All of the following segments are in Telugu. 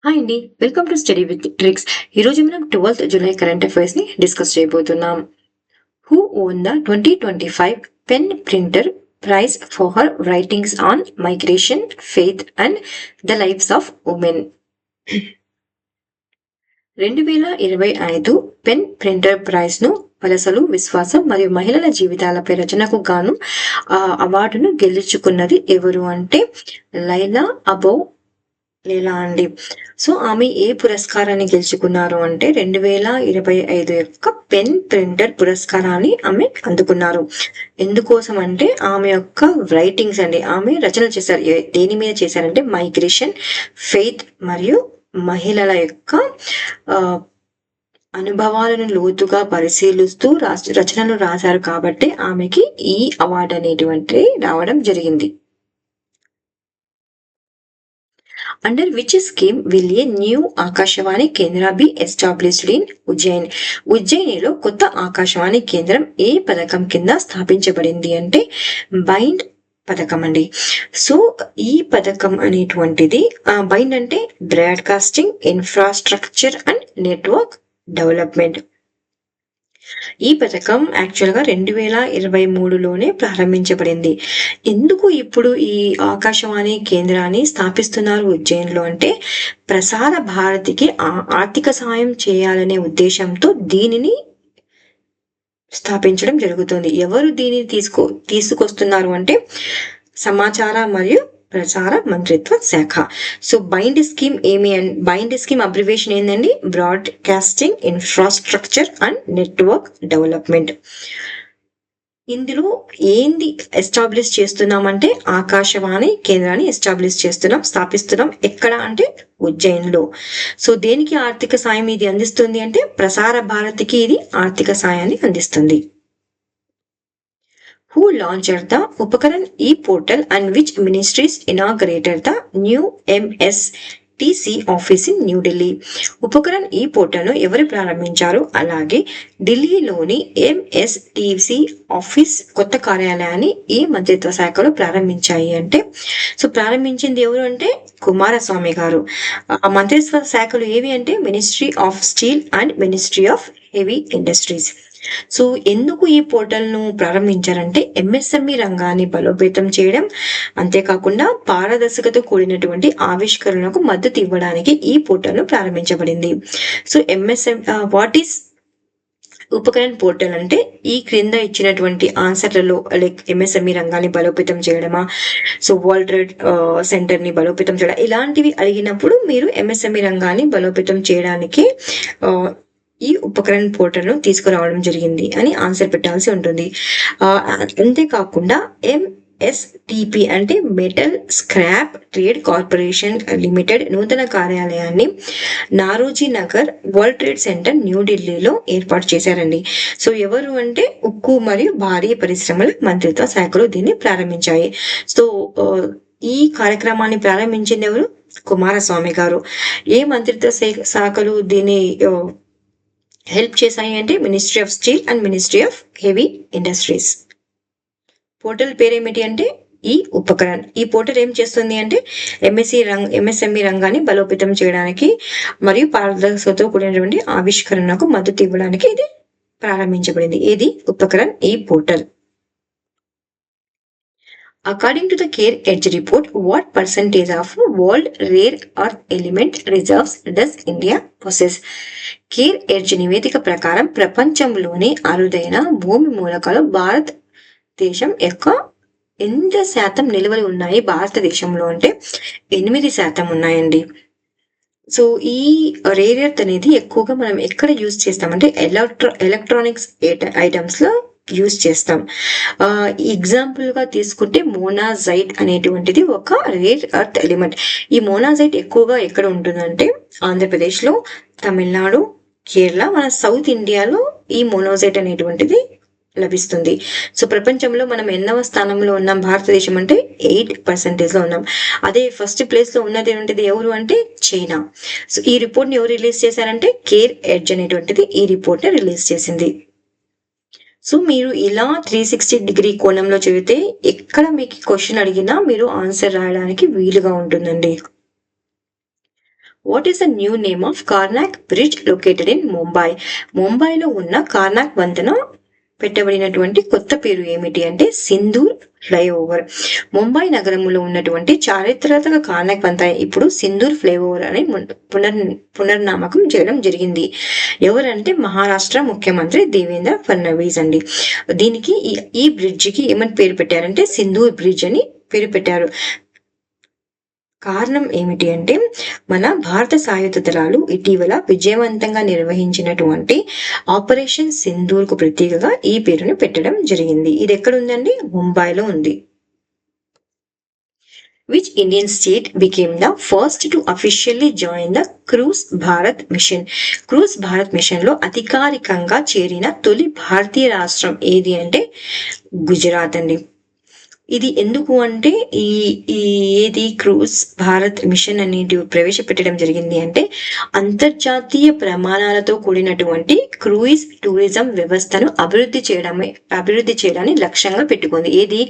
హాయ్ అండి. Welcome to study with tricks. ఈరోజు మనం 12th జూలై కరెంట్ అఫైర్స్ ని డిస్కస్ చేయబోతున్నాం. Who won the 2025 PEN Pinter prize for her writings on migration, faith and the lives of women. 2025 PEN Pinter prize ను వలసలు, విశ్వాసం మరియు మహిళల జీవితాలపై రచనకు గాను అవార్డును గెలుచుకున్నది ఎవరు అంటే లైలా అబౌ లేలా అండి. సో ఆమె ఏ పురస్కారాన్ని గెలుచుకున్నారు అంటే 2025 యొక్క పెన్ ప్రింటర్ పురస్కారాన్ని ఆమె అందుకున్నారు. ఎందుకోసం అంటే ఆమె యొక్క రైటింగ్స్ అండి, ఆమె రచనలు చేశారు. దేని మీద చేశారంటే మైగ్రేషన్, ఫెయిత్ మరియు మహిళల యొక్క అనుభవాలను లోతుగా పరిశీలిస్తూ రచనలు రాశారు కాబట్టి ఆమెకి ఈ అవార్డు అనేటువంటి రావడం జరిగింది. Under which scheme will a new Akashvani కేంద్ర బి ఎస్టాబ్లిష్డ్ ఇన్ ఉజ్జయిన్? ఉజ్జయినిలో కొత్త ఆకాశవాణి కేంద్రం ఏ పథకం కింద స్థాపించబడింది అంటే బైండ్ పథకం అండి. సో ఈ పథకం అనేటువంటిది బైండ్ అంటే broadcasting infrastructure and network development. ఈ పథకం యాక్చువల్ గా 2023లోనే ప్రారంభించబడింది. ఎందుకు ఇప్పుడు ఈ ఆకాశవాణి కేంద్రాన్ని స్థాపిస్తున్నారు ఉజ్జయిన్లో అంటే ప్రసార భారతికి ఆర్థిక సాయం చేయాలనే ఉద్దేశంతో దీనిని స్థాపించడం జరుగుతుంది. ఎవరు దీనిని తీసుకొస్తున్నారు అంటే సమాచార మరియు ప్రసార మంత్రిత్వ శాఖ. సో బైండ్ స్కీమ్ అబ్రివేషన్ ఏంటండి? Broadcasting infrastructure and network development. ఇందులో ఏంది ఎస్టాబ్లిష్ చేస్తున్నామంటే ఆకాశవాణి కేంద్రాన్ని స్థాపిస్తున్నాం. ఎక్కడ అంటే ఉజ్జయిన్లో. సో దేనికి ఆర్థిక సాయం ఇది అందిస్తుంది అంటే ప్రసార భారతికి ఇది ఆర్థిక సాయాన్ని అందిస్తుంది. Who launched the Upakaran e-portal and which ministries inaugurated the new MSTC office in New Delhi? Upkaran ఈ పోర్టల్ను ఎవరు ప్రారంభించారు? అలాగే ఢిల్లీలోని ఎంఎస్టిసి ఆఫీస్ కొత్త కార్యాలయాన్ని ఏ మంత్రిత్వ శాఖలో ప్రారంభించాయి అంటే ప్రారంభించింది ఎవరు అంటే కుమారస్వామి గారు. ఆ మంత్రిత్వ శాఖలు ఏవి అంటే ministry of steel and ministry of heavy industries. So ఎందుకు ఈ పోర్టల్ ను ప్రారంభించారంటే ఎంఎస్ఎంఈ రంగాన్ని బలోపేతం చేయడం, అంతేకాకుండా పారదర్శకత కూడినటువంటి ఆవిష్కరణకు మద్దతు ఇవ్వడానికి ఈ పోర్టల్ ను ప్రారంభించబడింది. So what is Upkaran portal అంటే ఈ క్రింద ఇచ్చినటువంటి ఆన్సర్లలో లైక్ ఎంఎస్ఎంఈ రంగాన్ని బలోపేతం చేయడమా, సో వరల్డ్ ట్రేడ్ సెంటర్ ని బలోపేతం చేయడం, ఇలాంటివి అడిగినప్పుడు మీరు ఎంఎస్ఎంఈ రంగాన్ని బలోపేతం చేయడానికి ఈ ఉపకరణ్ పోర్టల్ ను తీసుకురావడం జరిగింది అని ఆన్సర్ పెట్టాల్సి ఉంటుంది. అంతేకాకుండా ఎంఎస్టిపి అంటే metal scrap trade corporation limited నూతన కార్యాలయాన్ని నారోజీ నగర్ వరల్డ్ ట్రేడ్ సెంటర్ న్యూఢిల్లీలో ఏర్పాటు చేశారండి. సో ఎవరు అంటే ఉక్కు మరియు భారీ పరిశ్రమల మంత్రిత్వ శాఖలు దీన్ని ప్రారంభించాయి. సో ఈ కార్యక్రమాన్ని ప్రారంభించింది ఎవరు? కుమారస్వామి గారు. ఏ మంత్రిత్వ శాఖలు దీన్ని హెల్ప్ చేశాయి అంటే ministry of steel and ministry of heavy industries. Portal పేరేమిటి అంటే ఈ ఉపకరణ్. ఈ పోర్టల్ ఏం చేస్తుంది అంటే ఎంఎస్ఎంఈ రంగాన్ని బలోపేతం చేయడానికి మరియు పారదర్శకతతో కూడినటువంటి ఆవిష్కరణకు మద్దతు ఇవ్వడానికి ఇది ప్రారంభించబడింది. ఇది ఉపకరణ్ ఈ portal. According to the CARE Edge report, what percentage of world rare earth element reserves does India possess? CARE Edge నివేదిక ప్రకారం ప్రపంచంలోని అరుదైన భూమి మూలకాలు భారతదేశం యొక్క ఎంత శాతం నిల్వలు ఉన్నాయి భారతదేశంలో అంటే 8% ఉన్నాయండి. సో ఈ రేర్ ఎర్త్ అనేది ఎక్కువగా మనం ఎక్కడ యూజ్ చేస్తామంటే ఎలక్ట్రానిక్స్ ఐటమ్స్ లో యూజ్ చేస్తాం. ఎగ్జాంపుల్ గా తీసుకుంటే మోనాజైట్ అనేటువంటిది ఒక రేర్ ఎర్త్ ఎలిమెంట్. ఈ మోనాజైట్ ఎక్కువగా ఎక్కడ ఉంటుందంటే ఆంధ్రప్రదేశ్ లో, తమిళనాడు, కేరళ, మన సౌత్ ఇండియాలో ఈ మోనాజైట్ అనేటువంటిది లభిస్తుంది. సో ప్రపంచంలో మనం ఎన్నవ స్థానంలో ఉన్నాం భారతదేశం అంటే 8% లో ఉన్నాం. అదే ఫస్ట్ ప్లేస్ లో ఉన్నది ఏంటిది ఎవరు అంటే చైనా. సో ఈ రిపోర్ట్ ని ఎవరు రిలీజ్ చేశారంటే కేర్ ఎడ్జ్ అనేటువంటిది ఈ రిపోర్ట్ ని రిలీజ్ చేసింది. సో మీరు ఇలా 360 కోణంలో చదివితే ఎక్కడ మీకు క్వశ్చన్ అడిగినా మీరు ఆన్సర్ రాయడానికి వీలుగా ఉంటుందండి. What is the new name of Carnac bridge located in Mumbai? ముంబైలో ఉన్న కార్నాక్ వంతెన పెట్టబడినటువంటి కొత్త పేరు ఏమిటి అంటే సింధూర్ ఫ్లైఓవర్. ముంబై నగరంలో ఉన్నటువంటి చారిత్రక కార్నాక్ వంతెన ఇప్పుడు సింధూర్ ఫ్లైఓవర్ అని పునర్నామకం చేయడం జరిగింది. ఎవరంటే మహారాష్ట్ర ముఖ్యమంత్రి దేవేంద్ర ఫడ్నవీస్ అండి. దీనికి ఈ బ్రిడ్జ్ కి ఏమని పేరు పెట్టారంటే సింధూర్ బ్రిడ్జ్ అని పేరు పెట్టారు. కారణం ఏమిటి అంటే మన భారత సాయుధ దళాలు ఇటీవల విజయవంతంగా నిర్వహించినటువంటి ఆపరేషన్ సింధూర్ కు ప్రతీకగా ఈ పేరును పెట్టడం జరిగింది. ఇది ఎక్కడ ఉందండి? ముంబైలో ఉంది. Which Indian state became the first to officially join the cruise Bharat mission? Cruise Bharat mission లో అధికారికంగా చేరిన తొలి భారతీయ రాష్ట్రం ఏది అంటే గుజరాత్ అండి. ఇది ఎందుకు అంటే ఏది క్రూజ్ భారత్ మిషన్ అనేది ప్రవేశపెట్టడం జరిగింది అంటే అంతర్జాతీయ ప్రమాణాలతో కూడినటువంటి క్రూయిజ్ టూరిజం వ్యవస్థను అభివృద్ధి చేయడాన్ని లక్ష్యంగా పెట్టుకుంది. ఏది?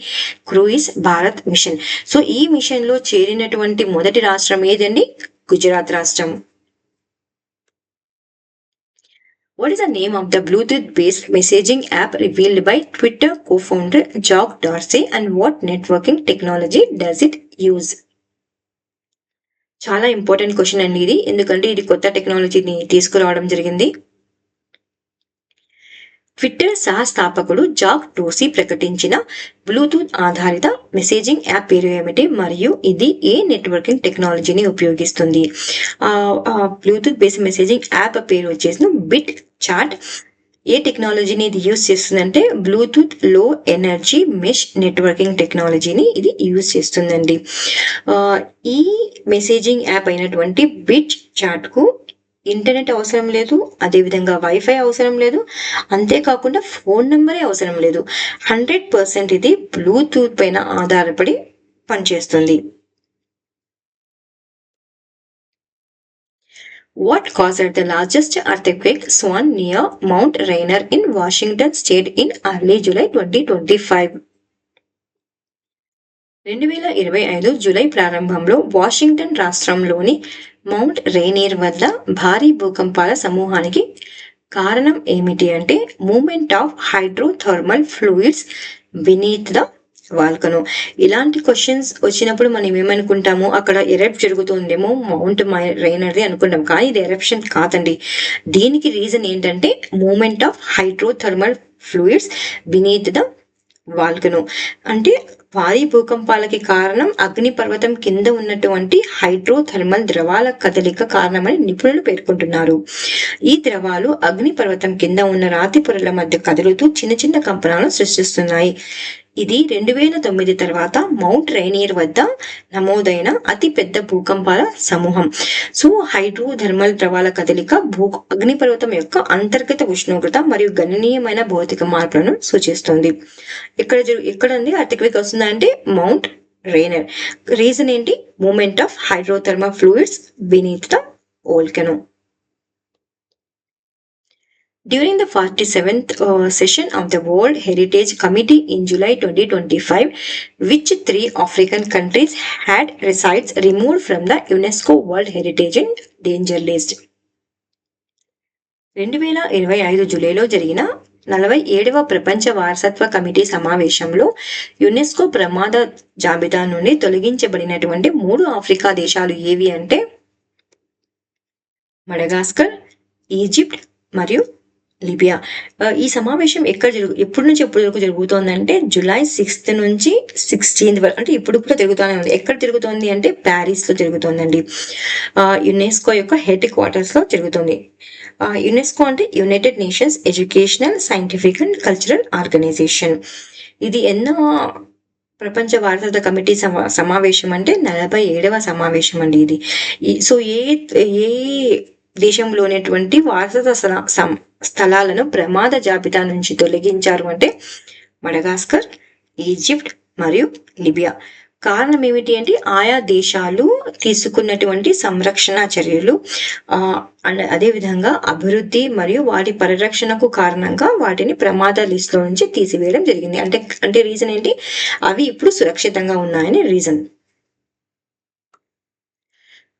Cruise Bharat mission. సో ఈ మిషన్ లో చేరినటువంటి మొదటి రాష్ట్రం ఏదండి? గుజరాత్ రాష్ట్రం. What is the name of the Bluetooth-based messaging app revealed by Twitter co-founder Jack Dorsey and what networking technology does it use? చాలా ఇంపార్టెంట్ క్వశ్చన్ అండి ఇది, ఎందుకంటే ఇది కొత్త టెక్నాలజీని తీసుకురావడం జరిగింది. ట్విట్టర్ సహస్థాపకుడు జాక్ డోర్సీ ప్రకటించిన బ్లూటూత్ ఆధారిత మెసేజింగ్ యాప్ పేరు ఏమిటి మరియు ఇది ఏ నెట్వర్కింగ్ టెక్నాలజీని ఉపయోగిస్తుంది? బ్లూటూత్ బేస్డ్ మెసేజింగ్ యాప్ పేరు వచ్చేసి బిట్ చాట్. ఏ టెక్నాలజీని ఇది యూజ్ చేస్తుందంటే బ్లూటూత్ లో ఎనర్జీ మెష్ నెట్వర్కింగ్ టెక్నాలజీని ఇది యూజ్ చేస్తుందండి. ఈ మెసేజింగ్ యాప్ అయినటువంటి బిట్ చాట్ కు ఇంటర్నెట్ అవసరం లేదు, అదేవిధంగా వైఫై అవసరం లేదు, అంతేకాకుండా ఫోన్ నెంబరే అవసరం లేదు. 100% ఇది బ్లూటూత్ పైన ఆధారపడి పనిచేస్తుంది. What caused the largest earthquake swan near Mount Rainier in Washington state in early July 2025? 2025 July ప్రారంభంలో వాషింగ్టన్ రాష్ట్రంలోని మౌంట్ రైనియర్ వద్ద భారీ భూకంపాల సమూహానికి కారణం ఏమిటి అంటే movement of hydrothermal fluids beneath the volcano. ఇలాంటి క్వశ్చన్స్ వచ్చినప్పుడు మనం ఏమనుకుంటాము, అక్కడ ఎరప్ట్ జరుగుతుందేమో మౌంట్ రైనర్ది అనుకుంటాం, కానీ ఇది ఎరప్షన్ కాదండి. దీనికి రీజన్ ఏంటంటే movement of hydrothermal fluids beneath the volcano. అంటే భారీ భూకంపాలకి కారణం అగ్నిపర్వతం కింద ఉన్నటువంటి హైడ్రోథర్మల్ ద్రవాల కదలిక కారణమని నిపుణులు పేర్కొంటున్నారు. ఈ ద్రవాలు అగ్నిపర్వతం కింద ఉన్న రాతి పొరల మధ్య కదులుతూ చిన్న చిన్న కంపనాలను సృష్టిస్తున్నాయి. ఇది 2009 తర్వాత మౌంట్ రైనియర్ వద్ద నమోదైన అతి పెద్ద భూకంపాల సమూహం. సో హైడ్రోథర్మల్ ద్రవాల కదలిక అగ్నిపర్వతం యొక్క అంతర్గత ఉష్ణోగ్రత మరియు గణనీయమైన భౌతిక మార్పులను సూచిస్తుంది. ఎక్కడ ఎర్త్క్వేక్ వస్తుందంటే మౌంట్ రైనియర్. రీజన్ ఏంటి? Movement of hydrothermal fluids beneath the volcano. During the 47th session of the World Heritage Committee in July 2025, which 3 African countries had sites removed from the UNESCO World Heritage in Danger List? 2025 జూలైలో జరిగిన 47వ ప్రపంచ వారసత్వ కమిటీ సమావేశంలో యునెస్కో ప్రమాద జాబితా నుండి తొలగించబడినటువంటి 3 ఆఫ్రికా దేశాలు ఏవి అంటే మడగాస్కర్, ఈజిప్ట్ మరియు లిబియా. ఈ సమావేశం ఎప్పటి నుంచి ఎప్పుడు వరకు జరుగుతోందంటే జూలై 6 నుంచి 16 వరకు, అంటే ఇప్పుడు కూడా తిరుగుతూనే ఉంది. ఎక్కడ తిరుగుతోంది అంటే ప్యారిస్ లో జరుగుతోందండి. యునెస్కో యొక్క హెడ్ క్వార్టర్స్ లో జరుగుతుంది. యునెస్కో అంటే United Nations educational, scientific and cultural organization. ఇది ఎన్నో ప్రపంచ వారసత్వ కమిటీ సమావేశం అంటే 47వ సమావేశం అండి ఇది. సో ఏ దేశంలో ఉన్నటువంటి వారసత్వ స్థలాలను ప్రమాద జాబితా నుంచి తొలగించారు అంటే మడగాస్కర్, ఈజిప్ట్ మరియు లిబియా. కారణం ఏమిటి అంటే ఆయా దేశాలు తీసుకున్నటువంటి సంరక్షణ చర్యలు, అదేవిధంగా అభివృద్ధి మరియు వాటి పరిరక్షణకు కారణంగా వాటిని ప్రమాద లిస్ట్ లో నుంచి తీసివేయడం జరిగింది. అంటే రీజన్ ఏంటి? అవి ఇప్పుడు సురక్షితంగా ఉన్నాయని reason.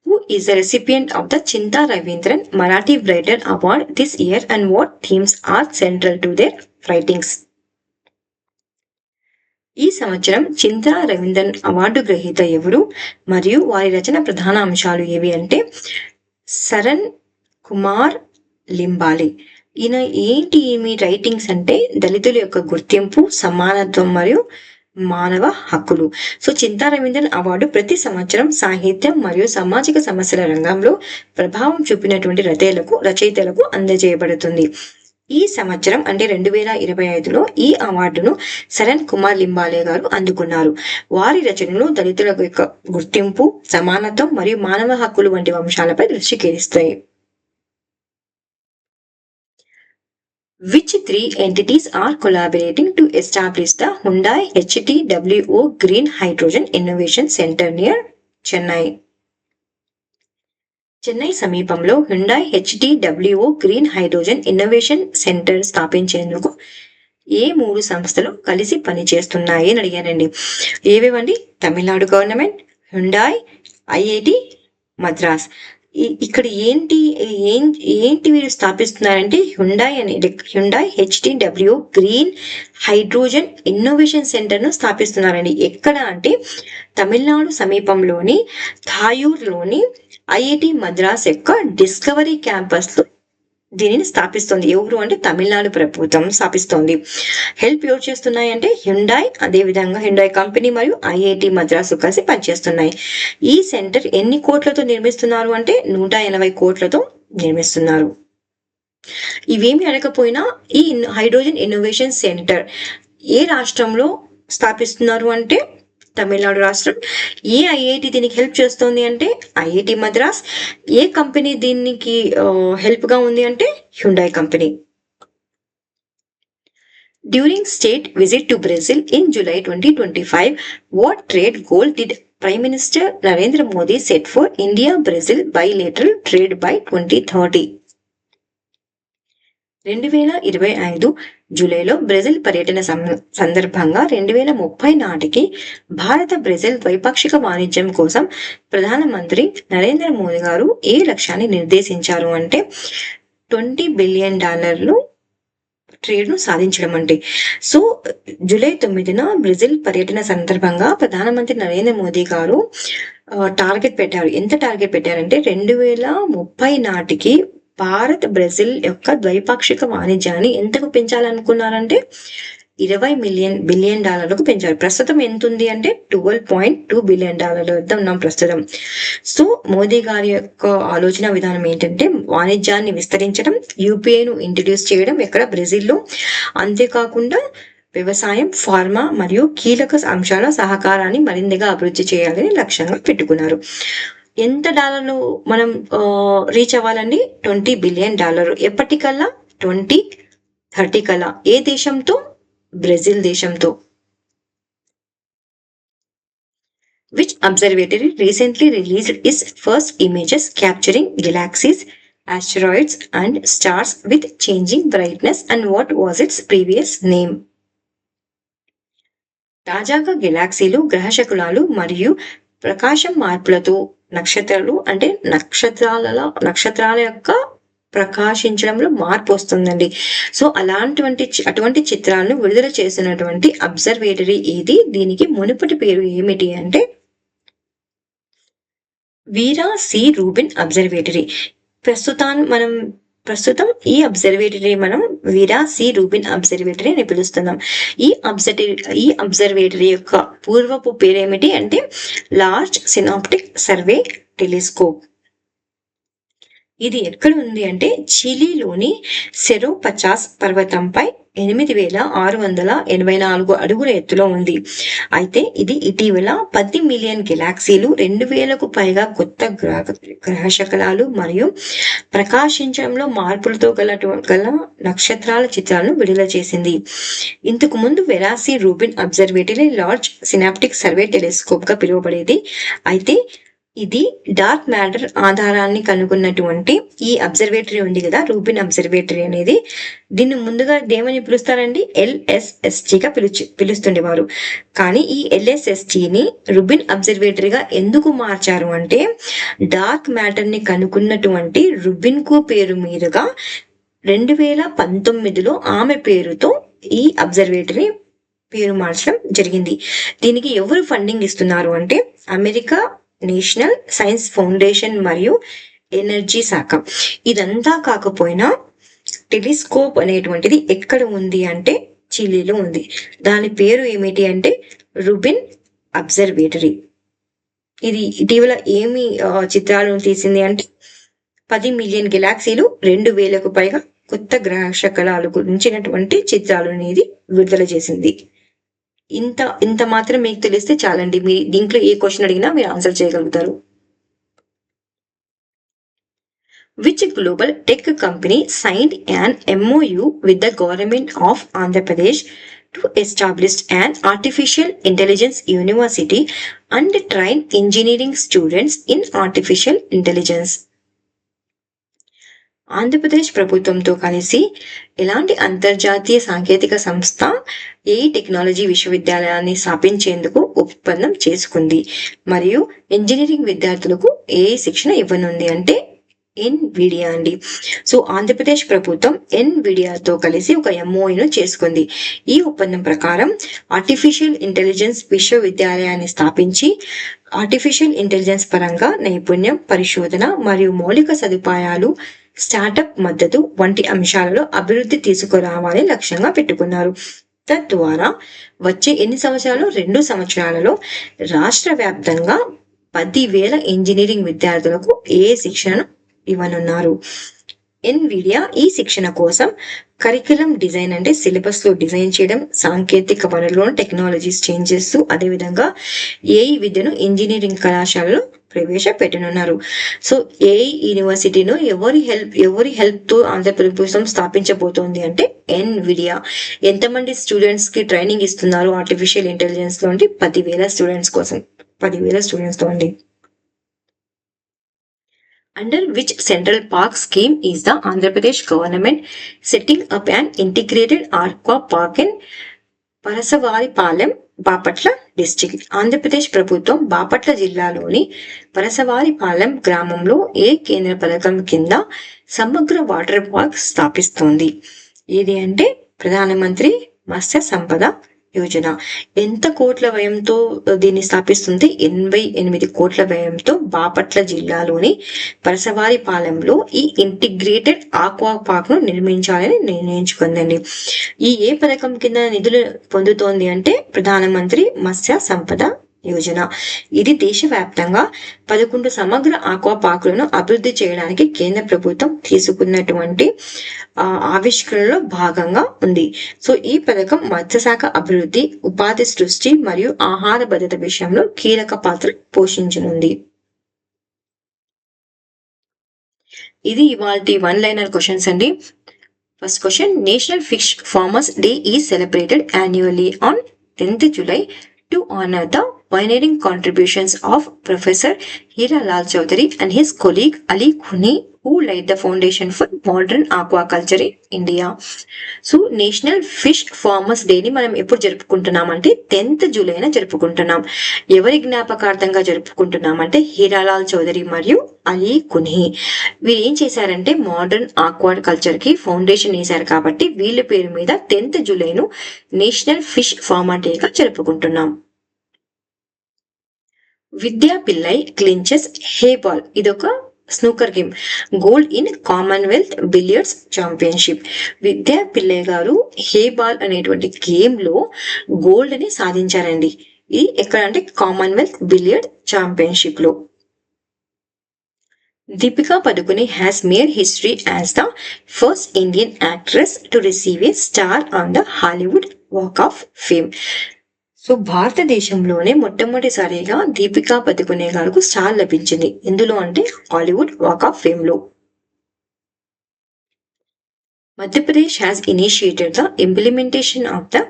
Who is the recipient of the Chinta Ravindran Marathi Writer Award this year and what themes are central to their writings? ఈ సంవత్సరం చింతా రవీంద్రన్ అవార్డు గ్రహీత ఎవరు మరియు వారి రచన ప్రధాన అంశాలు ఏవి అంటే సరణ్ కుమార్ లింబాలి. ఈయన ఏంటి మీ రైటింగ్స్ అంటే దళితుల యొక్క గుర్తింపు, సమానత్వం మరియు మానవ హక్కులు. సో చింతా రవీంద్రన్ అవార్డు ప్రతి సంవత్సరం సాహిత్యం మరియు సామాజిక సమస్యల రంగంలో ప్రభావం చూపినటువంటి రచయితలకు అందజేయబడుతుంది. ఈ సంవత్సరం అంటే 2025లో ఈ అవార్డును సరణ్ కుమార్ లింబాలే గారు అందుకున్నారు. వారి రచనలు దళితుల యొక్క గుర్తింపు, సమానత్వం మరియు మానవ హక్కులు వంటి అంశాలపై దృష్టి కేంద్రిస్తాయి. Which three entities are collaborating to establish the Hyundai HTWO Green Hydrogen Innovation Center near Chennai? Chennai సమీపంలో Hyundai HTWO green hydrogen innovation centre స్థాపించేందుకు ఏ 3 సంస్థలు కలిసి పనిచేస్తున్నాయి అని అడిగానండి. ఏవేవండి? Tamil Nadu government, Hyundai, IIT Madras. ఇక్కడ ఏంటి వీరు స్థాపిస్తున్నారంటే Hyundai HTWO green hydrogen innovation centre ను స్థాపిస్తున్నారండి. ఎక్కడ అంటే తమిళనాడు సమీపంలోని థాయూర్లోని IIT మద్రాస్ యొక్క డిస్కవరీ క్యాంపస్ లో దీనిని స్థాపిస్తుంది. ఎవరు అంటే తమిళనాడు ప్రభుత్వం స్థాపిస్తోంది. హెల్ప్ ఎవరు చేస్తున్నాయి అంటే హ్యుండాయ్, అదేవిధంగా హ్యుండాయ్ కంపెనీ మరియు IIT మద్రాసు కలిసి పనిచేస్తున్నాయి. ఈ సెంటర్ ఎన్ని కోట్లతో నిర్మిస్తున్నారు అంటే 180 కోట్లతో నిర్మిస్తున్నారు. ఇవేమి అడగపోయినా ఈ హైడ్రోజన్ ఇన్నోవేషన్ సెంటర్ ఏ రాష్ట్రంలో స్థాపిస్తున్నారు అంటే తమిళనాడు రాష్ట్రం. ఏ IIT దీనికి హెల్ప్ చేస్తుంది అంటే IIT మద్రాస్. ఏ కంపెనీ దీనికి హెల్ప్ గా ఉంది అంటే Hyundai company. During state visit to Brazil in July 2025, what trade goal did Prime Minister Narendra Modi set for India-Brazil bilateral trade by 2030? 2025 జూలైలో బ్రెజిల్ పర్యటన సందర్భంగా 2030 నాటికి భారత బ్రెజిల్ ద్వైపాక్షిక వాణిజ్యం కోసం ప్రధానమంత్రి నరేంద్ర మోదీ గారు ఏ లక్ష్యాన్ని నిర్దేశించారు అంటే $20 బిలియన్ ట్రేడ్ ను సాధించడం అంటే. సో జూలై 9న బ్రెజిల్ పర్యటన సందర్భంగా ప్రధానమంత్రి నరేంద్ర మోదీ గారు టార్గెట్ పెట్టారు. ఎంత టార్గెట్ పెట్టారంటే 2030 నాటికి భారత్ బ్రెజిల్ యొక్క ద్వైపాక్షిక వాణిజ్యాన్ని ఎంతకు పెంచాలనుకున్నారంటే $20 బిలియన్ పెంచారు. ప్రస్తుతం ఎంత ఉంది అంటే $12.2 బిలియన్ వద్ద ఉన్నాం ప్రస్తుతం. సో మోదీ గారి యొక్క ఆలోచన విధానం ఏంటంటే వాణిజ్యాన్ని విస్తరించడం, UPIను ఇంట్రడ్యూస్ చేయడం ఎక్కడ బ్రెజిల్లో, అంతేకాకుండా వ్యవసాయం, ఫార్మా మరియు కీలక అంశాల సహకారాన్ని మరింతగా అభివృద్ధి చేయాలని లక్ష్యంగా పెట్టుకున్నారు. ఎంత డాలర్లు మనం రీచ్ అవ్వాలండి? $20 బిలియన్. ఎప్పటికల్లా? 2030 కల్లా. ఏ దేశంతో? బ్రెజిల్ దేశంతో. Which observatory recently released its first images capturing galaxies, asteroids and stars with changing brightness and what was its previous name? తాజాగా గెలాక్సీలు, గ్రహశకులాలు మరియు ప్రకాశం మార్పులతో నక్షత్రాలు అంటే నక్షత్రాల యొక్క ప్రకాశించడంలో మార్పు వస్తుందండి. సో అటువంటి చిత్రాలను విడుదల చేసినటువంటి అబ్జర్వేటరీ ఇది. దీనికి మునుపటి పేరు ఏమిటి అంటే వీరా సి రూబిన్ అబ్జర్వేటరీ. ప్రస్తుతం ఈ అబ్జర్వేటరీ మనం వీరా సి రూబిన్ అబ్జర్వేటరీ అని పిలుస్తున్నాం. ఈ అబ్జర్వేటరీ యొక్క పూర్వపు పేరేమిటి అంటే లార్జ్ సినాప్టిక్ సర్వే టెలిస్కోప్. ఇది ఎక్కడ ఉంది అంటే చిలీలోని సెరో 50 పర్వతంపై 8684 అడుగుల ఎత్తులో ఉంది. అయితే ఇది ఇటీవల 10 మిలియన్ గెలాక్సీలు, 2000కు పైగా కొత్త గ్రహశకలాలు మరియు ప్రకాశించడంలో మార్పులతో గల నక్షత్రాల చిత్రాలను విడుదల చేసింది. ఇంతకు ముందు Vera C Rubin observatory large synoptic survey telescope గా పిలువబడేది. అయితే ఇది డార్క్ మ్యాటర్ ఆధారాన్ని కనుగొన్నటువంటి ఈ అబ్జర్వేటరీ ఉంది కదా, రూబిన్ అబ్జర్వేటరీ అనేది, దీన్ని ముందుగా దేమని పిలుస్తారండి, ఎల్ఎస్ఎస్టీగా పిలుస్తుండేవారు. కానీ ఈ ఎల్ఎస్ఎస్టీని రుబిన్ అబ్జర్వేటరీగా ఎందుకు మార్చారు అంటే, డార్క్ మ్యాటర్ ని కనుక్కున్నటువంటి రుబిన్ కు పేరు మీదుగా 2019లో ఆమె పేరుతో ఈ అబ్జర్వేటరీ పేరు మార్చడం జరిగింది. దీనికి ఎవరు ఫండింగ్ ఇస్తున్నారు అంటే, అమెరికా నేషనల్ సైన్స్ ఫౌండేషన్ మరియు ఎనర్జీ శాఖ. ఇదంతా కాకపోయినా టెలిస్కోప్ అనేటువంటిది ఎక్కడ ఉంది అంటే చిలీలో ఉంది. దాని పేరు ఏమిటి అంటే రుబిన్ అబ్జర్వేటరీ. ఇది ఇటీవల ఏమి చిత్రాలను తీసింది అంటే 10 మిలియన్ గెలాక్సీలు 2000కు పైగా కొత్త గ్రహ శకలాలు గురించినటువంటి చిత్రాలు అనేది విడుదల చేసింది. ఇంత మాత్రం మీకు తెలిస్తే చాలండి. మీ దీంట్లో ఏ క్వశ్చన్ అడిగినా మీరు ఆన్సర్ చేయగలుగుతారు. Which global tech company signed an MOU with the government of Andhra Pradesh to establish an artificial intelligence university and train engineering students in artificial intelligence? Andhra Pradesh ప్రభుత్వంతో కలిసి ఎలాంటి అంతర్జాతీయ సాంకేతిక సంస్థ ఏఐ టెక్నాలజీ విశ్వవిద్యాలయాన్ని స్థాపించేందుకు ఒప్పందం చేసుకుంది మరియు ఇంజనీరింగ్ విద్యార్థులకు ఏఐ శిక్షణ ఇవ్వనుంది అంటే ఎన్విడియా అండి. సో ఆంధ్రప్రదేశ్ ప్రభుత్వం ఎన్విడియాతో కలిసి ఒక ఎంఓయూను చేసుకుంది. ఈ ఒప్పందం ప్రకారం ఆర్టిఫిషియల్ ఇంటెలిజెన్స్ విశ్వవిద్యాలయాన్ని స్థాపించి ఆర్టిఫిషియల్ ఇంటెలిజెన్స్ పరంగా నైపుణ్యం, పరిశోధన మరియు మౌలిక సదుపాయాలు, స్టార్టప్ మద్దతు వంటి అంశాలలో అభివృద్ధి తీసుకురావాలని లక్ష్యంగా పెట్టుకున్నారు. తద్వారా వచ్చే ఎన్ని సంవత్సరాలు, 2 సంవత్సరాలలో రాష్ట్ర వ్యాప్తంగా 10,000 ఇంజనీరింగ్ విద్యార్థులకు ఏ శిక్షణను ఇవ్వనున్నారు. ఎన్విడియా ఈ శిక్షణ కోసం కరికులం డిజైన్ అంటే సిలబస్ లో డిజైన్ చేయడం, సాంకేతిక వనరులను టెక్నాలజీస్ చేంజ్ చేస్తూ అదేవిధంగా ఏఐ విద్యను ఇంజనీరింగ్ కళాశాలలో ప్రవేశపెట్టనున్నారు. సో ఏఐ యూనివర్సిటీను ఎవరి హెల్ప్ తో ఆంధ్రప్రదేశ్ స్థాపించబోతోంది అంటే ఎన్విడియా. ఎంతమంది స్టూడెంట్స్ కి ట్రైనింగ్ ఇస్తున్నారు ఆర్టిఫిషియల్ ఇంటెలిజెన్స్ లో అంటే 10,000 స్టూడెంట్స్ కోసం, 10,000 స్టూడెంట్స్ తో అండి. Under which central park scheme is the Andhra Pradesh government setting up an integrated aqua park in Parasavaripalem, Bapatla district? Andhra Pradesh ప్రభుత్వం బాపట్ల జిల్లాలోని పరసవారిపాలెం గ్రామంలో ఏ కేంద్ర పథకం కింద సమగ్ర వాటర్ పార్క్ స్థాపిస్తోంది? ఏది అంటే ప్రధానమంత్రి మత్స్య సంపద యోజన. ఎంత కోట్ల వ్యయంతో దీన్ని స్థాపిస్తుంది? 88 కోట్ల వ్యయంతో బాపట్ల జిల్లాలోని పరసవారిపాలెంలో ఈ ఇంటిగ్రేటెడ్ ఆక్వా పార్క్ ను నిర్మించాలని నిర్ణయించుకుందండి. ఏ పథకం కింద నిధులు పొందుతోంది అంటే ప్రధానమంత్రి మత్స్య సంపద యోజన. ఇది దేశవ్యాప్తంగా 11 సమగ్ర ఆక్వా పార్కులను అభివృద్ధి చేయడానికి కేంద్ర ప్రభుత్వం తీసుకున్నటువంటి ఆవిష్కరణలో భాగంగా ఉంది. సో ఈ పథకం మత్స్యశాఖ అభివృద్ధి, ఉపాధి సృష్టి మరియు ఆహార భద్రత విషయంలో కీలక పాత్ర పోషించనుంది. ఇది ఇవాల్టి 1-లైనర్ క్వశ్చన్స్ అండి. First question, national fish farmers day is celebrated annually on 10th July to honor the pioneering contributions of Professor Hira Lal Chaudhary and his colleague Ali Khuni, who laid the foundation for modern aquaculture in India. So national fish farmers డేని మనం ఎప్పుడు జరుపుకుంటున్నాం అంటే 10th July జరుపుకుంటున్నాం. ఎవరి జ్ఞాపకార్థంగా జరుపుకుంటున్నాం అంటే హీరాలాల్ చౌదరి మరియు అలీ కున్హి. వీరు ఏం చేశారంటే మోడర్న్ ఆక్వాకల్చర్ కి ఫౌండేషన్ వేశారు కాబట్టి వీళ్ళ పేరు మీద 10th July national fish farmer డేగా జరుపుకుంటున్నాం. విద్యా పిల్లై క్లించెస్ హే బాల్, ఇదొక snooker game, gold in Commonwealth billiards championship. విద్యా పిల్లై గారు హే బాల్ అనేటువంటి గేమ్ లో గోల్డ్ ని సాధించారండి. ఇది ఎక్కడ అంటే కామన్వెల్త్ బిలియర్డ్ ఛాంపియన్షిప్ లో. Deepika Padukone has made history as the first Indian actress to receive a star on the Hollywood Walk of Fame. So భారతదేశంలోనే మొట్టమొదటిసారిగా దీపికా పదుకొనే గారికి స్టార్ లభించింది. ఎందులో అంటే హాలీవుడ్ వాక్ ఆఫ్ ఫేమ్ లో. Madhya Pradesh has initiated the implementation of the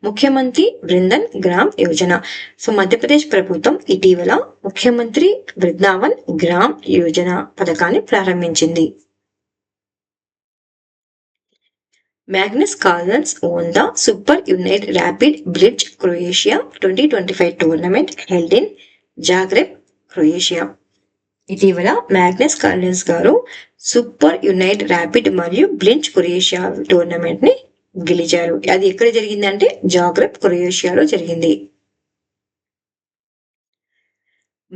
ముఖ్యమంత్రి బృందన్ గ్రామ్ యోజన. సో మధ్యప్రదేశ్ ప్రభుత్వం ఇటీవల ముఖ్యమంత్రి బృందావన్ గ్రామ్ యోజన పథకాన్ని ప్రారంభించింది. Magnus Carlsen won the Super United Rapid Bridge Croatia 2025 tournament held in Zagreb, Croatia. ఇటీవల మ్యాగ్నస్ కార్లెన్స్ గారు సూపర్ యునైట్ ర్యాపిడ్ మరియు బ్లించ్ క్రొయేషియా టోర్నమెంట్ ని గెలిచారు. అది ఎక్కడ జరిగిందంటే జాగ్రెబ్, క్రొయేషియాలో జరిగింది.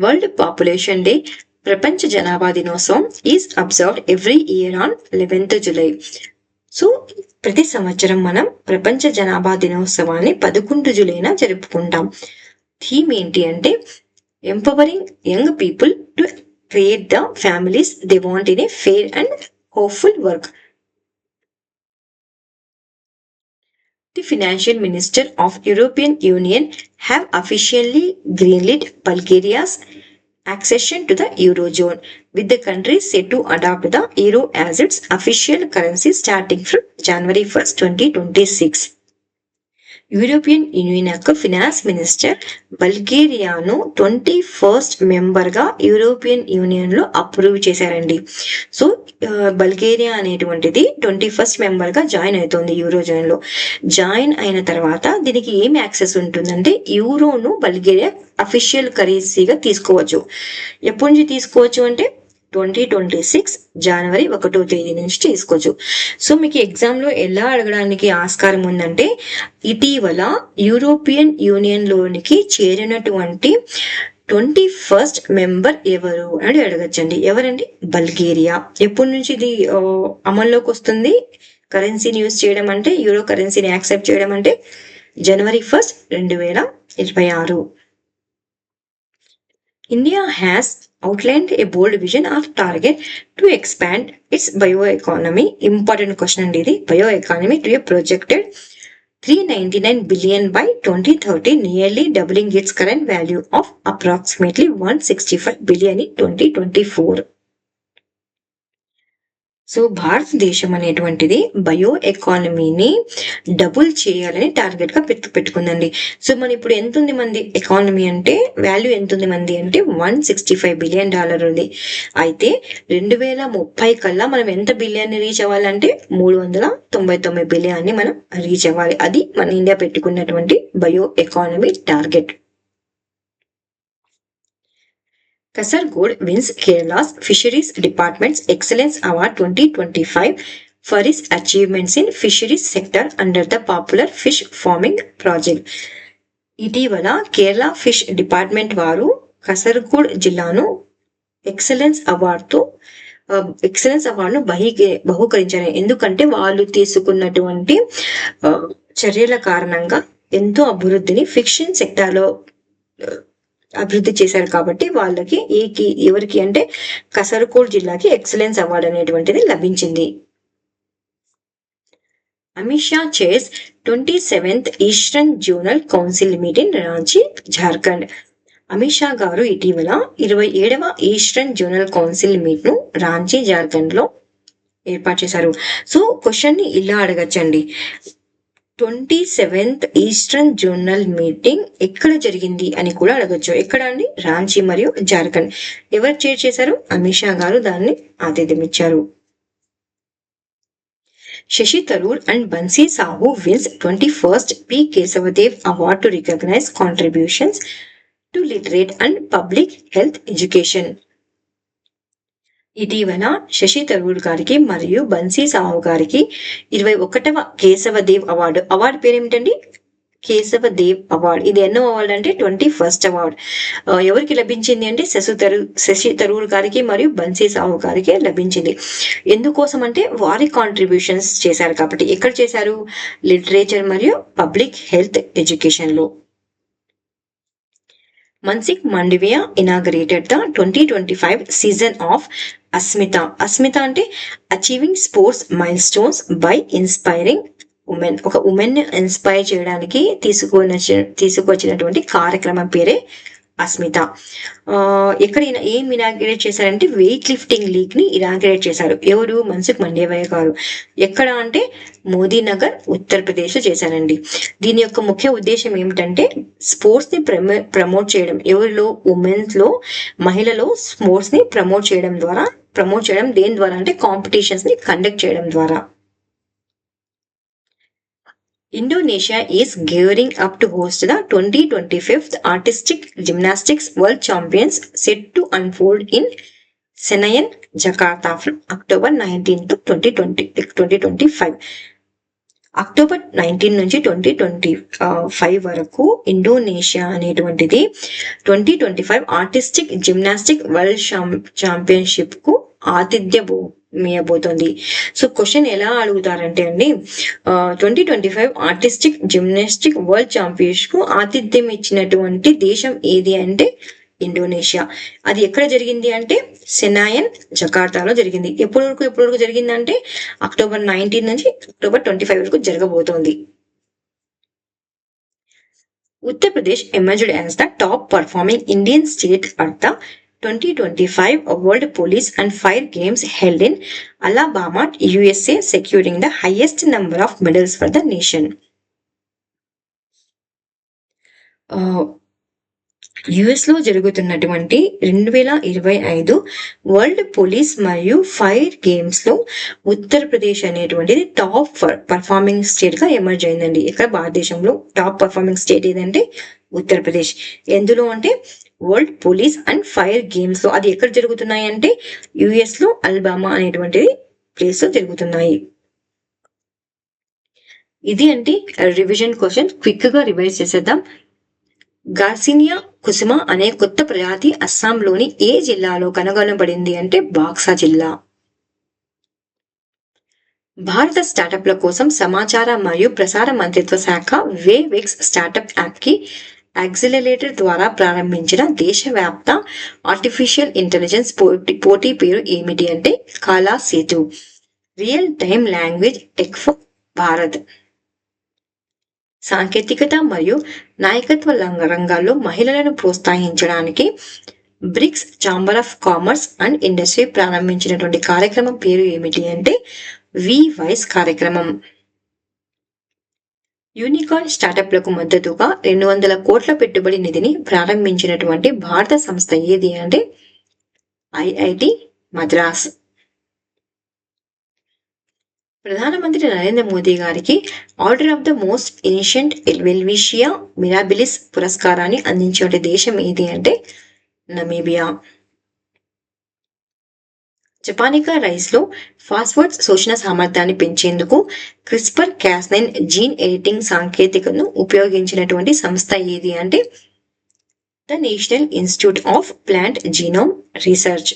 వరల్డ్ పాపులేషన్ డే, ప్రపంచ జనాభా దినోత్సవం is observed every year on 11th July. So ప్రతి సంవత్సరం మనం ప్రపంచ జనాభా దినోత్సవాన్ని 11 జూలైన జరుపుకుంటాం. థీమ్ ఏంటి అంటే empowering young people to create the families they want in a fair and hopeful work. The Financial Minister of European Union have officially greenlit Bulgaria's accession to the Eurozone, with the country set to adopt the euro as its official currency starting from January 1st, 2026. European union యొక్క ఫినాన్స్ మినిస్టర్ బల్గేరియాను 21st మెంబర్గా యూరోపియన్ యూనియన్ లో అప్రూవ్ చేశారండి. సో బల్గేరియా అనేటువంటిది 21st మెంబర్గా జాయిన్ అవుతుంది యూరోజోన్ లో. జాయిన్ అయిన తర్వాత దీనికి ఏం యాక్సెస్ ఉంటుందంటే యూరోను బల్గేరియా అఫీషియల్ కరెన్సీగా తీసుకోవచ్చు. ఎప్పటి నుంచి తీసుకోవచ్చు అంటే 2026 జనవరి 1వ తేదీ నుంచి తీసుకోవచ్చు. సో మీకు ఎగ్జామ్ లో ఎలా అడగడానికి ఆస్కారం ఉందంటే ఇటీవల యూరోపియన్ యూనియన్ లోనికి చేరినటువంటి 21st మెంబర్ ఎవరు అని అడగచ్చండి. ఎవరండి? బల్గేరియా. ఎప్పటి నుంచి ఇది అమల్లోకి వస్తుంది కరెన్సీని యూజ్ చేయడం అంటే, యూరో కరెన్సీని యాక్సెప్ట్ చేయడం అంటే January 1st, 2026. India has outlined a bold vision of target to expand its bioeconomy. Important question అండి ఇది. Bioeconomy to a projected 399 billion by 2030, nearly doubling its current value of approximately 165 billion in 2024. So భారతదేశం అనేటువంటిది బయో ఎకానమీని డబుల్ చేయాలని టార్గెట్ గా పెట్టుకుందండి. సో మన ఇప్పుడు ఎంత ఉంది మంది ఎకానమీ అంటే, వాల్యూ ఎంత ఉంది మంది అంటే $165 బిలియన్ ఉంది. అయితే 2030 కల్లా మనం ఎంత బిలియన్ రీచ్ అవ్వాలంటే 399 బిలియన్ మనం రీచ్ అవ్వాలి. అది మన ఇండియా పెట్టుకున్నటువంటి bio economy target. Kasaragod wins Kerala's Fisheries Department's Excellence Award 2025 for its achievements in fisheries sector under the popular fish farming project. ఇటీవల కేరళ ఫిష్ డిపార్ట్మెంట్ వారు కసరగోడ్ జిల్లాను ఎక్సలెన్స్ అవార్డును బహుకరించారు. ఎందుకంటే వాళ్ళు తీసుకున్నటువంటి చర్యల కారణంగా ఎంతో అభివృద్ధిని ఫిక్షన్ సెక్టార్లో అభివృద్ధి చేశారు. కాబట్టి వాళ్ళకి ఎవరికి అంటే కసరగోడ్ జిల్లాకి ఎక్సలెన్స్ అవార్డు అనేటువంటిది లభించింది. Amit Shah chairs 27th eastern zonal council meeting Ranchi, Jharkhand. Amit Shah గారు ఇటీవల 27వ ఈస్టర్న్ జోనల్ కౌన్సిల్ మీట్ ను రాంచీ, జార్ఖండ్ లో ఏర్పాటు చేశారు. సో క్వశ్చన్ ని ఇలా అడగచ్చండి, 27th ఈస్టర్న్ జోనల్ మీటింగ్ ఎక్కడ జరిగింది అని కూడా అడగచ్చు. ఎక్కడ అండి? రాంచీ మరియు జార్ఖండ్. ఎవరు చైర్ చేశారు? అమిత్ షా గారు దాన్ని ఆతిథ్యం ఇచ్చారు. Shashi Tharoor and Bansi Sahu wins 21st P. Kesavadev award to recognise contributions to literate and public health education. ఇటీవల శశి థరూర్ గారికి మరియు బన్సీ సాహు గారికి 21వ కేశవదేవ్ అవార్డు పేరు ఏమిటండి? కేశవదేవ్ అవార్డ్. ఇది ఎన్నో అవార్డు అంటే 21st అవార్డు. ఎవరికి లభించింది అంటే శశి థరూర్ గారికి మరియు బన్సీ సాహు గారికి లభించింది. ఎందుకోసం అంటే వారి కాంట్రిబ్యూషన్స్ చేశారు కాబట్టి. ఎక్కడ చేశారు? లిటరేచర్ మరియు పబ్లిక్ హెల్త్ ఎడ్యుకేషన్ లో. Mansukh Mandavia inaugurated the 2025 season of Asmita. Asmita అంటే achieving sports mile stones by inspiring women. ఒక ఉమెన్ ని ఇన్స్పైర్ చేయడానికి తీసుకొచ్చినటువంటి కార్యక్రమం పేరే అస్మిత. ఎక్కడ ఏం ఇనాగ్రేట్ చేశారంటే వెయిట్ లిఫ్టింగ్ లీగ్ ని ఇనాగ్రేట్ చేశారు. ఎవరు? మన్సుఖ్ మండేవయ్య గారు. ఎక్కడ అంటే మోదీనగర్ ఉత్తరప్రదేశ్ లో చేశారండి. దీని యొక్క ముఖ్య ఉద్దేశం ఏమిటంటే స్పోర్ట్స్ ని ప్రమోట్ చేయడం, ఎవరిలో? ఉమెన్స్ లో, మహిళలో స్పోర్ట్స్ ని ప్రమోట్ చేయడం దేని ద్వారా అంటే కాంపిటీషన్స్ ని కండక్ట్ చేయడం ద్వారా. Indonesia is gearing up to host the 2025th Artistic Gymnastics World Champions set to unfold in Senayan, Jakarta from October 19 to 2025. October 19 నుంచి 2025 వరకు ఇండోనేషియా అనేటువంటిది 2025 ఆర్టిస్టిక్ జిమ్నాస్టిక్ వరల్డ్ ఛాంపియన్షిప్ కు ఆతిథ్యమియబోతోంది. సో క్వశ్చన్ ఎలా అడుగుతారంటే అండి, 2025 ఆర్టిస్టిక్ జిమ్నాస్టిక్ వరల్డ్ ఛాంపియన్షిప్ కు ఆతిథ్యం ఇచ్చినటువంటి దేశం ఏది అంటే ఇండోనేషియా. అది ఎక్కడ జరిగింది అంటే సెనాయన్, జకార్తాలో జరిగింది. ఎప్పటి వరకు జరిగిందంటే అక్టోబర్ 19 నుంచి అక్టోబర్ 25 వరకు జరగబోతోంది. Uttar Pradesh emerged as the top performing Indian state at the 2025 World Police and Fire Games held in Alabama, USA, securing the highest number of medals for the nation. US లో జరుగుతున్నటువంటి 2025 వరల్డ్ పోలీస్ మరియు ఫైర్ గేమ్స్ లో ఉత్తరప్రదేశ్ అనేటువంటిది టాప్ పర్ఫార్మింగ్ స్టేట్ గా ఎమర్జ్ అయిందండి. ఇక్కడ భారతదేశంలో టాప్ పర్ఫార్మింగ్ స్టేట్ ఏదంటే ఉత్తరప్రదేశ్. ఎందులో అంటే world police and fire games లో. అది ఎక్కడ జరుగుతున్నాయి అంటే యుఎస్ లో అల్బామా అనేటువంటి ప్లేస్ లో జరుగుతున్నాయి. ఇది అంటే రివిజన్ క్వశ్చన్. క్విక్ గా రివైజ్ చేసేద్దాం. గార్సినియా కుసుమ అనే కొత్త ప్రజాతి అస్సాంలోని ఏ జిల్లాలో కనుగొనబడింది అంటే బాక్సా జిల్లా. భారత స్టార్టప్ల కోసం సమాచార మరియు ప్రసార మంత్రిత్వ శాఖ వేవెక్స్ స్టార్టప్ యాప్ కి యాక్సిలరేటర్ ద్వారా ప్రారంభించిన దేశవ్యాప్త ఆర్టిఫిషియల్ ఇంటెలిజెన్స్ పోటీ పేరు ఏమిటి అంటే Kala Setu. Real time language tech for Bharat. సాంకేతికత మరియు నాయకత్వ రంగాల్లో మహిళలను ప్రోత్సహించడానికి BRICS chamber of commerce and industry ప్రారంభించినటువంటి కార్యక్రమం పేరు ఏమిటి అంటే వి వైస్ కార్యక్రమం. యూనికార్న్ స్టార్టప్లకు మద్దతుగా 200 కోట్ల పెట్టుబడి నిధిని ప్రారంభించినటువంటి భారత సంస్థ ఏది అంటే ఐఐటి మద్రాస్. ప్రధానమంత్రి నరేంద్ర మోదీ గారికి order of the most ancient Welwitschia mirabilis పురస్కారాన్ని అందించే దేశం ఏది అంటే నమీబియా. జపానికా రైస్ లో ఫాస్ఫేట్స్ శోషణ సామర్థ్యాన్ని పెంచేందుకు క్రిస్పర్ క్యాస్9 జీన్ ఎడిటింగ్ సాంకేతికను ఉపయోగించినటువంటి సంస్థ ఏది అంటే the national institute of plant genome research.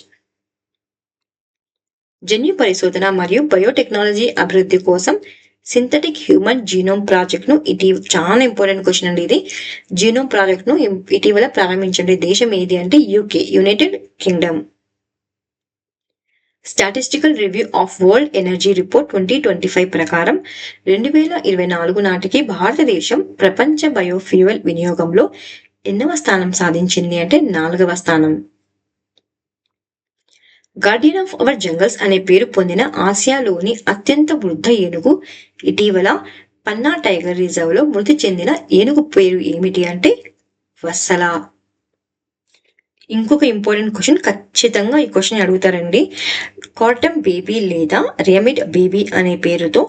జన్యు పరిశోధన మరియు బయోటెక్నాలజీ అభివృద్ధి కోసం సింథటిక్ హ్యూమన్ జీనోమ్ ప్రాజెక్ట్ ను చాలా ఇంపార్టెంట్ క్వశ్చన్ అండి ఇది. జీనోమ్ ప్రాజెక్ట్ ను ఇటీవల ప్రారంభించండి దేశం ఏది అంటే UK, United Kingdom. Statistical review of world energy report 2025 ప్రకారం 2024 నాటికి భారతదేశం ప్రపంచ బయోఫ్యూయల్ వినియోగంలో ఎన్నవ స్థానం సాధించింది అంటే 4వ స్థానం. గార్డియన్ ఆఫ్ అవర్ జంగల్స్ అనే పేరు పొందిన ఆసియాలోని అత్యంత వృద్ధ ఏనుగు ఇటీవల పన్నా టైగర్ రిజర్వ్ లో మృతి చెందిన ఏనుగు పేరు ఏమిటి అంటే వత్సల. ఇంకొక ఇంపార్టెంట్ క్వశ్చన్, ఖచ్చితంగా ఈ క్వశ్చన్ అడుగుతారండి. కాటమ్ బేబీ లేదా రెమిడ్ బేబీ అనే పేరుతో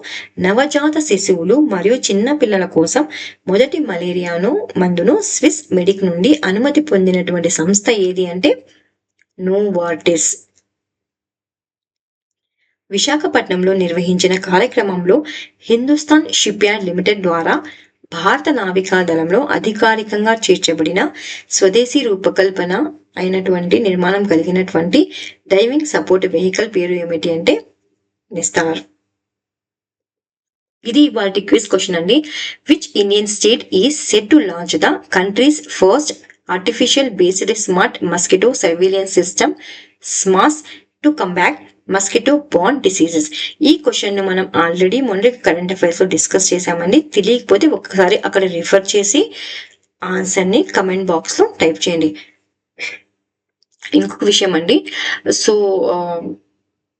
నవజాత శిశువులు మరియు చిన్న పిల్లల కోసం మొదటి మలేరియాను మందును స్విస్ మెడిక్ నుండి అనుమతి పొందినటువంటి సంస్థ ఏది అంటే నోవార్టిస్. విశాఖపట్నంలో నిర్వహించిన కార్యక్రమంలో హిందుస్థాన్ షిప్ యార్డ్ లిమిటెడ్ ద్వారా భారత నావికా దళంలో అధికారికంగా చేర్చబడిన స్వదేశీ రూపకల్పన అయినటువంటి నిర్మాణం కలిగినటువంటి డైవింగ్ సపోర్ట్ వెహికల్ పేరు ఏమిటి అంటే నిస్తార్. ఇది వాటి క్విజ్ క్వశ్చన్ అండి. Which Indian state is set to launch the country's first artificial based smart mosquito surveillance system SMAS to combat mosquito borne diseases. ఈ క్వశ్చన్ ను మనం ఆల్రెడీ మొన్న కరెంట్ అఫైర్స్ లో డిస్కస్ చేసామండి. తెలియకపోతే ఒక్కసారి అక్కడ రిఫర్ చేసి ఆన్సర్ని కమెంట్ బాక్స్లో టైప్ చేయండి. ఇంకొక విషయం అండి, సో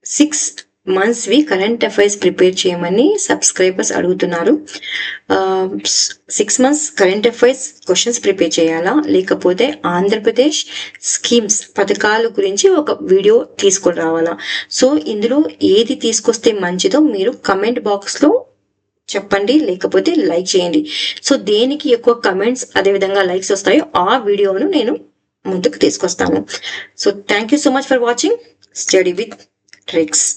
6 monthsవి కరెంట్ అఫైర్స్ ప్రిపేర్ చేయమని సబ్స్క్రైబర్స్ అడుగుతున్నారు. 6 months current affairs questions prepare చేయాలా, లేకపోతే ఆంధ్రప్రదేశ్ స్కీమ్స్ పథకాల గురించి ఒక వీడియో తీసుకొని రావాలా? సో ఇందులో ఏది తీసుకొస్తే మంచిదో మీరు కమెంట్ బాక్స్లో చెప్పండి, లేకపోతే లైక్ చేయండి. సో దేనికి ఎక్కువ కమెంట్స్ అదేవిధంగా లైక్స్ వస్తాయో ఆ వీడియోను నేను ముందుకు తీసుకొస్తాను. So thank you so much for watching study with tricks.